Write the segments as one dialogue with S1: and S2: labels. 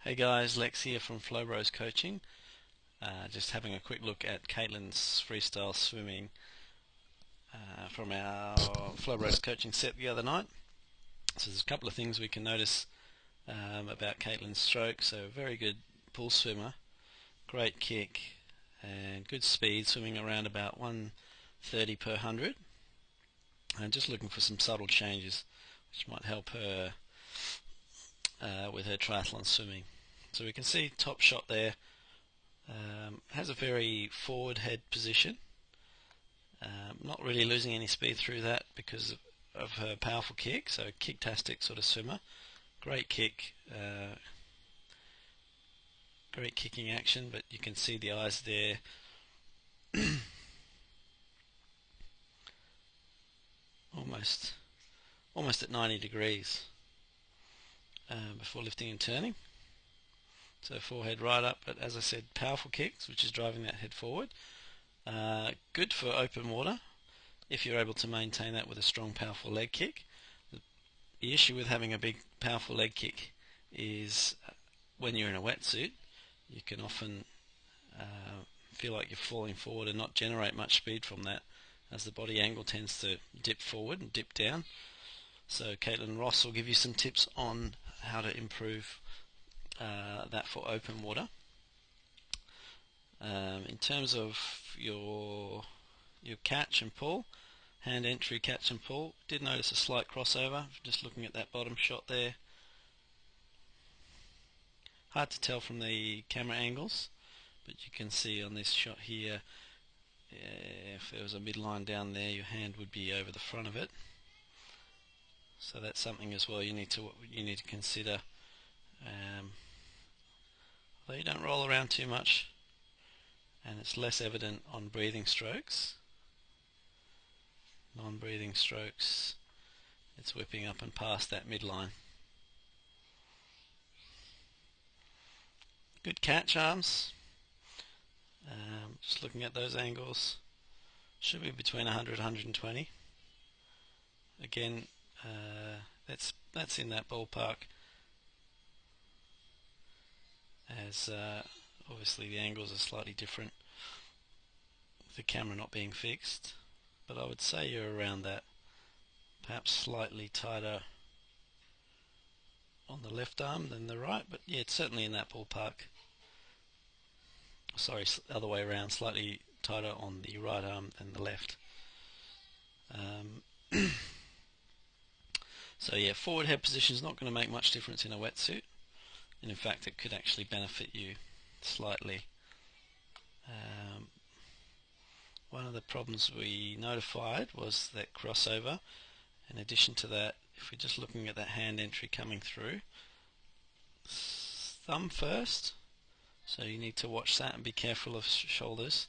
S1: Hey guys, Lex here from Flowbros Coaching. Just having a quick look at Kaitlyn's freestyle swimming from our Flowbros coaching set the other night. So there's a couple of things we can notice about Kaitlyn's stroke. So very good pool swimmer, great kick, and good speed, swimming around about 130 per 100. And just looking for some subtle changes which might help her with her triathlon swimming. So we can see top shot there, has a very forward head position, not really losing any speed through that because of her powerful kick. So kick-tastic sort of swimmer, great kick, great kicking action, but you can see the eyes there. almost at 90 degrees before lifting and turning. So forehead right up, but as I said, powerful kicks, which is driving that head forward. Good for open water if you're able to maintain that with a strong, powerful leg kick. The issue with having a big, powerful leg kick is when you're in a wetsuit, you can often feel like you're falling forward and not generate much speed from that, as the body angle tends to dip forward and dip down. So Kaitlyn Ross will give you some tips on how to improve that for open water. In terms of your catch and pull, hand entry, catch and pull, did notice a slight crossover, just looking at that bottom shot there. Hard to tell from the camera angles, but you can see on this shot here, if there was a midline down there, your hand would be over the front of it. So that's something as well you need to consider. Although you don't roll around too much, and it's less evident on breathing strokes. Non-breathing strokes, it's whipping up and past that midline. Good catch arms. Just looking at those angles, should be between 100 and 120. Again, that's in that ballpark, as obviously the angles are slightly different with the camera not being fixed, but I would say you're around that, perhaps slightly tighter on the left arm than the right, but yeah, it's certainly in that ballpark. Sorry, other way around, slightly tighter on the right arm than the left. So yeah, forward head position is not going to make much difference in a wetsuit, and in fact it could actually benefit you slightly. One of the problems we notified was that crossover. In addition to that, if we're just looking at that hand entry coming through, thumb first, so you need to watch that and be careful of shoulders.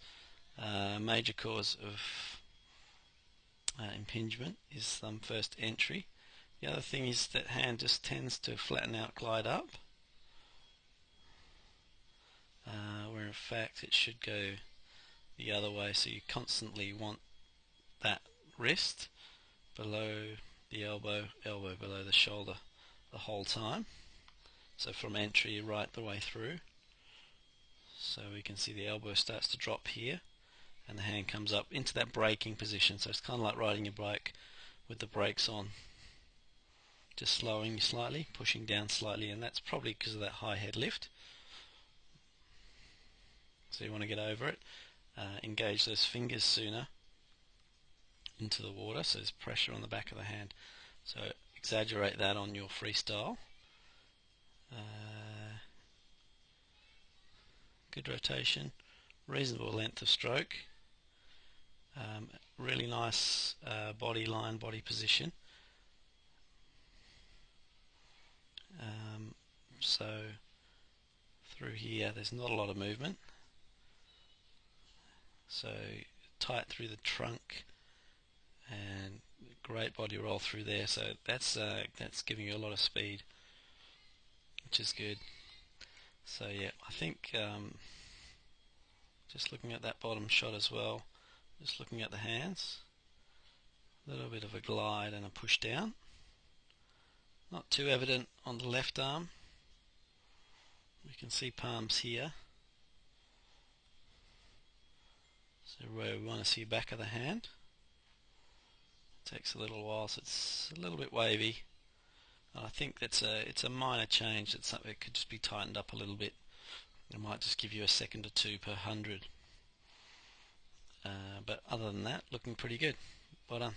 S1: Major cause of impingement is thumb first entry. The other thing is that hand just tends to flatten out, glide up, where in fact it should go the other way. So you constantly want that wrist below the elbow, elbow below the shoulder the whole time. So from entry right the way through. So we can see the elbow starts to drop here and the hand comes up into that braking position. So it's kind of like riding your bike with the brakes on, just slowing slightly, pushing down slightly, and that's probably because of that high head lift. So you want to get over it, engage those fingers sooner into the water, so there's pressure on the back of the hand. So exaggerate that on your freestyle. Good rotation, reasonable length of stroke, really nice body line, body position. So through here there's not a lot of movement, so tight through the trunk and great body roll through there. So that's giving you a lot of speed, which is good. So yeah, I think just looking at that bottom shot as well, just looking at the hands, a little bit of a glide and a push down, not too evident on the left arm, We can see palms here. So where we want to see back of the hand. It takes a little while, so it's a little bit wavy. I think it's a minor change. It's something that could just be tightened up a little bit. It might just give you a second or two per 100. But other than that, looking pretty good. Well done.